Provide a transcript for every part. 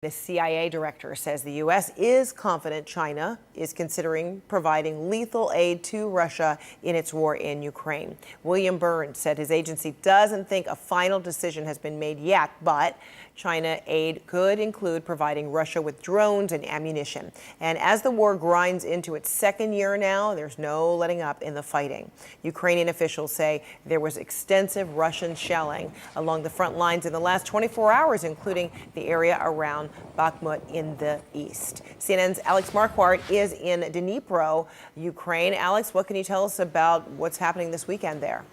The CIA director says the U.S. is confident China is considering providing lethal aid to Russia in its war in Ukraine. William Burns said his agency doesn't think a final decision has been made yet, but China aid could include providing Russia with drones and ammunition. And as the war grinds into its second year now, there's no letting up in the fighting. Ukrainian officials say there was extensive Russian shelling along the front lines in the last 24 hours, including the area around Bakhmut in the east. CNN's Alex Marquardt is in Dnipro, Ukraine. Alex, what can you tell us about what's happening this weekend there?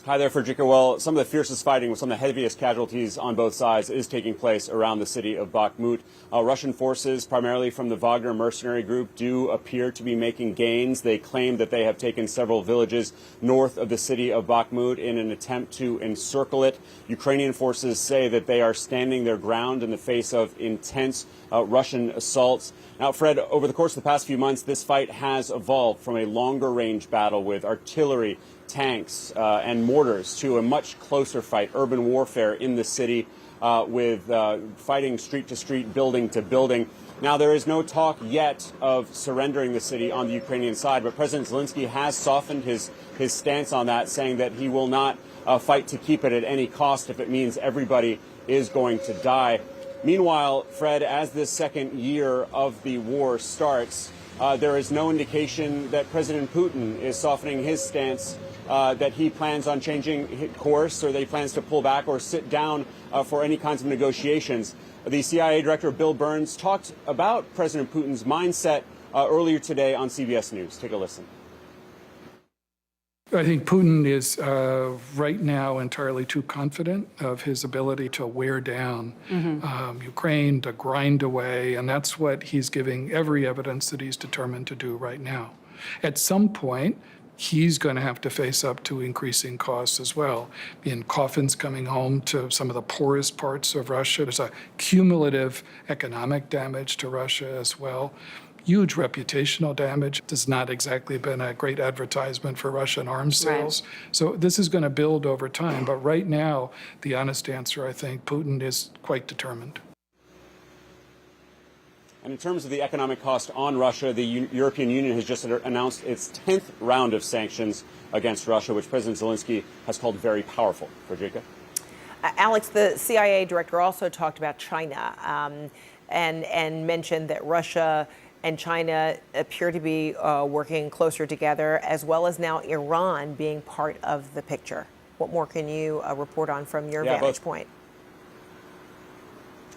Hi there, Frederica. Well, some of the fiercest fighting with some of the heaviest casualties on both sides is taking place around the city of Bakhmut. Russian forces, primarily from the Wagner mercenary group, do appear to be making gains. They claim that they have taken several villages north of the city of Bakhmut in an attempt to encircle it. Ukrainian forces say that they are standing their ground in the face of intense Russian assaults. Now, Fred, over the course of the past few months, this fight has evolved from a longer range battle with artillery, tanks and mortars to a much closer fight, urban warfare in the city with fighting street to street, building to building. Now, there is no talk yet of surrendering the city on the Ukrainian side, but President Zelensky has softened his stance on that, saying that he will not fight to keep it at any cost if it means everybody is going to die. Meanwhile, Fred, as this second year of the war starts, there is no indication that President Putin is softening his stance, that he plans on changing his course or that he plans to pull back or sit down for any kinds of negotiations. The CIA Director Bill Burns talked about President Putin's mindset earlier today on CBS News. Take a listen. I think Putin is right now entirely too confident of his ability to wear down Ukraine, to grind away, and that's what he's giving every evidence that he's determined to do right now. At some point, he's going to have to face up to increasing costs as well. In coffins coming home to some of the poorest parts of Russia. There's a cumulative economic damage to Russia as well. Huge reputational damage. Has not exactly been a great advertisement for Russian arms sales. Right. So this is going to build over time. But right now, the honest answer, I think, Putin is quite determined. And in terms of the economic cost on Russia, the European Union has just announced its 10th round of sanctions against Russia, which President Zelensky has called very powerful. Frederica? Alex, the CIA director also talked about China and mentioned that Russia and China appear to be working closer together, as well as now Iran being part of the picture. What more can you report on from your vantage point?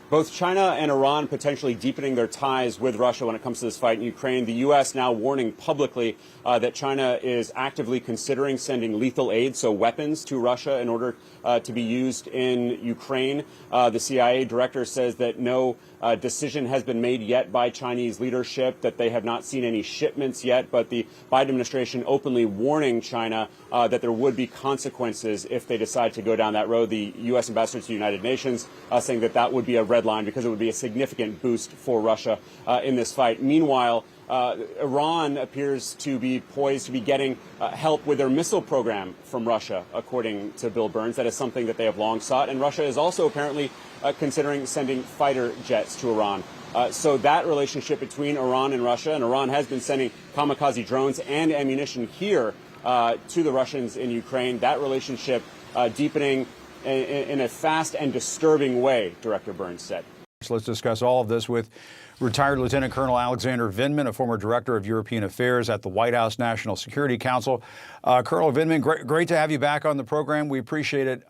Both China and Iran potentially deepening their ties with Russia when it comes to this fight in Ukraine. The U.S. now warning publicly that China is actively considering sending lethal aid, so weapons, to Russia in order to be used in Ukraine. The CIA director says that no decision has been made yet by Chinese leadership, that they have not seen any shipments yet, but the Biden administration openly warning China that there would be consequences if they decide to go down that road. The U.S. ambassador to the United Nations saying that that would be a red line because it would be a significant boost for Russia in this fight. Meanwhile, Iran appears to be poised to be getting help with their missile program from Russia, according to Bill Burns. That is something that they have long sought. And Russia is also apparently considering sending fighter jets to Iran. So that relationship between Iran and Russia, and Iran has been sending kamikaze drones and ammunition here to the Russians in Ukraine, that relationship deepening in a fast and disturbing way, Director Burns said. So let's discuss all of this with retired Lieutenant Colonel Alexander Vindman, a former Director of European Affairs at the White House National Security Council. Colonel Vindman, great to have you back on the program. We appreciate it.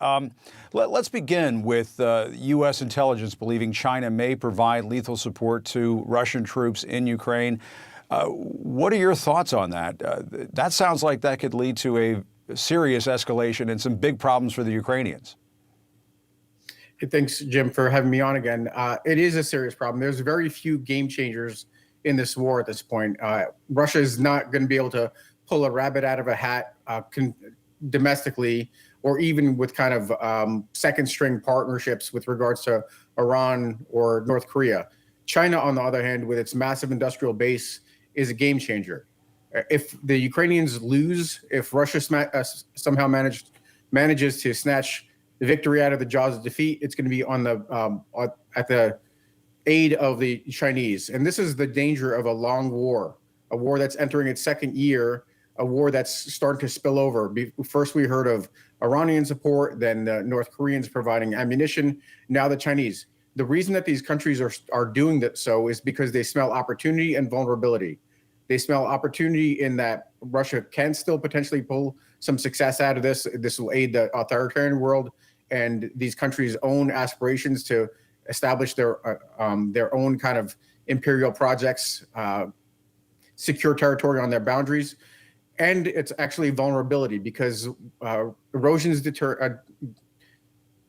Let's begin with U.S. intelligence believing China may provide lethal support to Russian troops in Ukraine. What are your thoughts on that? That sounds like that could lead to a serious escalation and some big problems for the Ukrainians. Thanks, Jim, for having me on again. It is a serious problem. There's very few game changers in this war at this point. Russia is not going to be able to pull a rabbit out of a hat domestically, or even with kind of second string partnerships with regards to Iran or North Korea. China, on the other hand, with its massive industrial base, is a game changer. If the Ukrainians lose, if Russia somehow manages to snatch victory out of the jaws of defeat. It's going to be on the at the aid of the Chinese. And this is the danger of a long war, a war that's entering its second year, a war that's starting to spill over. First, we heard of Iranian support, then the North Koreans providing ammunition, now the Chinese. The reason that these countries are doing that so is because they smell opportunity and vulnerability. They smell opportunity in that Russia can still potentially pull some success out of this. This will aid the authoritarian world and these countries' own aspirations to establish their own kind of imperial projects, secure territory on their boundaries. And it's actually vulnerability because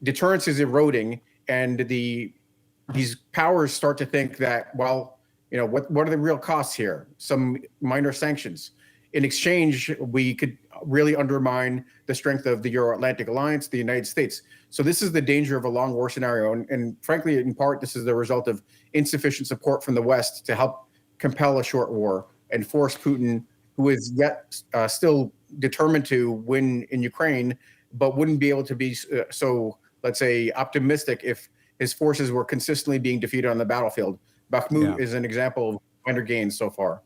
deterrence is eroding, and these powers start to think that, well, what are the real costs here? Some minor sanctions. In exchange, we could really undermine the strength of the Euro-Atlantic Alliance, the United States. So this is the danger of a long war scenario. And frankly, in part, this is the result of insufficient support from the West to help compel a short war and force Putin, who is yet still determined to win in Ukraine, but wouldn't be able to be so, let's say, optimistic if his forces were consistently being defeated on the battlefield. Bakhmut is an example of minor gains so far.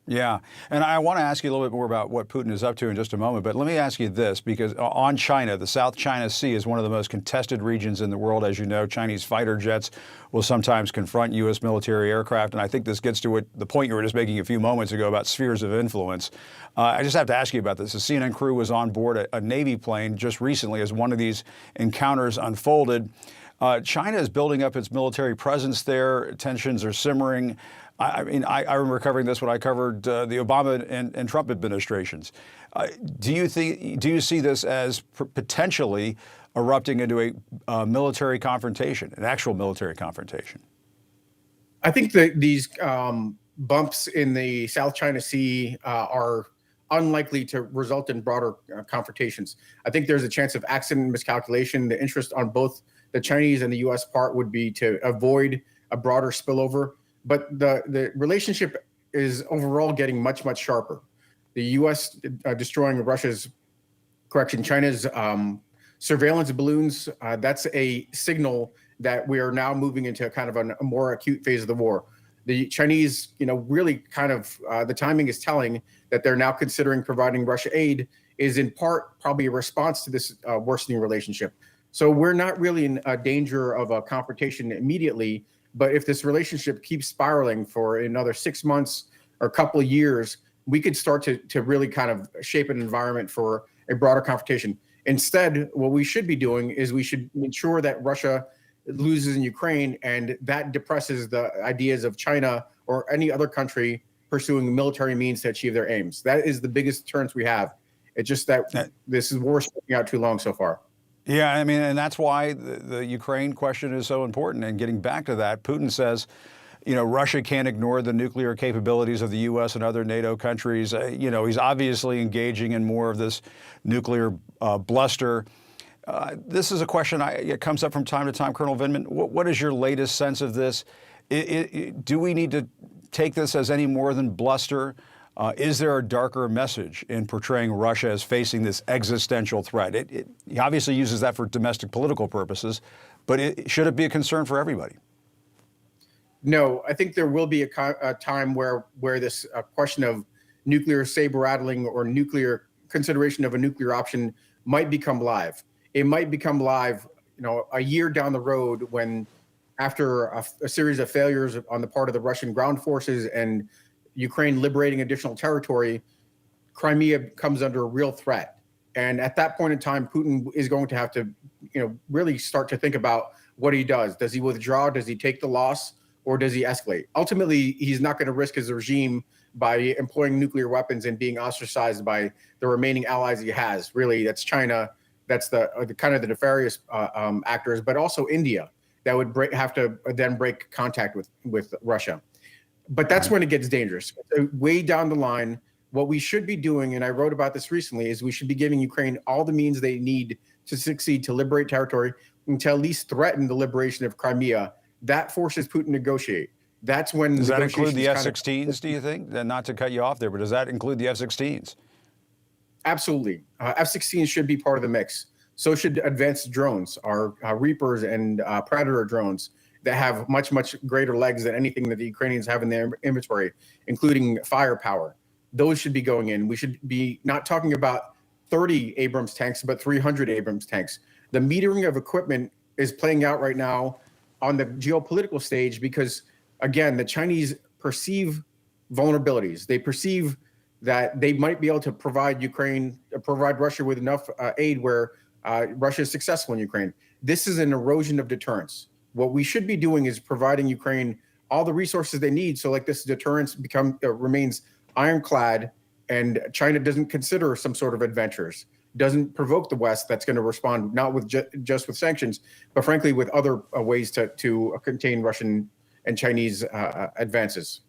Yeah, and I want to ask you a little bit more about what Putin is up to in just a moment, but let me ask you this, because on China, the South China Sea is one of the most contested regions in the world. As you know, Chinese fighter jets will sometimes confront U.S. military aircraft, and I think this gets to the point you were just making a few moments ago about spheres of influence. I just have to ask you about this. The CNN crew was on board a Navy plane just recently as one of these encounters unfolded. China is building up its military presence there. Tensions are simmering. I mean, I remember covering this when I covered the Obama and Trump administrations. Do you see this as potentially erupting into a military confrontation, an actual military confrontation? I think that these bumps in the South China Sea are unlikely to result in broader confrontations. I think there's a chance of accident miscalculation. The interest on both the Chinese and the U.S. part would be to avoid a broader spillover. But the relationship is overall getting much, much sharper. The U.S. Destroying China's surveillance balloons, that's a signal that we are now moving into kind of a more acute phase of the war. The Chinese, really kind of, the timing is telling that they're now considering providing Russia aid is in part probably a response to this worsening relationship. So we're not really in danger of a confrontation immediately. But if this relationship keeps spiraling for another 6 months or a couple of years, we could start to really kind of shape an environment for a broader confrontation. Instead, what we should be doing is we should ensure that Russia loses in Ukraine, and that depresses the ideas of China or any other country pursuing military means to achieve their aims. That is the biggest deterrence we have. It's just that this is war sticking out too long so far. Yeah, I mean, and that's why the Ukraine question is so important. And getting back to that, Putin says, Russia can't ignore the nuclear capabilities of the U.S. and other NATO countries. He's obviously engaging in more of this nuclear bluster. This is a question it comes up from time to time. Colonel Vindman, what is your latest sense of this? Do we need to take this as any more than bluster? Is there a darker message in portraying Russia as facing this existential threat? He obviously uses that for domestic political purposes, but should it be a concern for everybody? No, I think there will be a time where this question of nuclear saber rattling or nuclear consideration of a nuclear option might become live. It might become live, a year down the road when, after a series of failures on the part of the Russian ground forces and Ukraine liberating additional territory, Crimea comes under a real threat. And at that point in time, Putin is going to have to, really start to think about what he does. Does he withdraw? Does he take the loss? Or does he escalate? Ultimately, he's not going to risk his regime by employing nuclear weapons and being ostracized by the remaining allies he has. Really, that's China. That's the kind of the nefarious actors, but also India that would have to then break contact with Russia. But that's when it gets dangerous. Way down the line, what we should be doing, and I wrote about this recently, is we should be giving Ukraine all the means they need to succeed, to liberate territory, and to at least threaten the liberation of Crimea. That forces Putin to negotiate. That's when does that include the F-16s, do you think? Not to cut you off there, but does that include the F-16s? Absolutely. F-16s should be part of the mix. So should advanced drones, our Reapers and Predator drones that have much, much greater legs than anything that the Ukrainians have in their inventory, including firepower. Those should be going in. We should be not talking about 30 Abrams tanks, but 300 Abrams tanks. The metering of equipment is playing out right now on the geopolitical stage because, again, the Chinese perceive vulnerabilities. They perceive that they might be able to provide Russia with enough aid where Russia is successful in Ukraine. This is an erosion of deterrence. What we should be doing is providing Ukraine all the resources they need, so like this deterrence remains ironclad, and China doesn't consider some sort of adventures, doesn't provoke the West that's going to respond not with just with sanctions, but frankly with other ways to contain Russian and Chinese advances.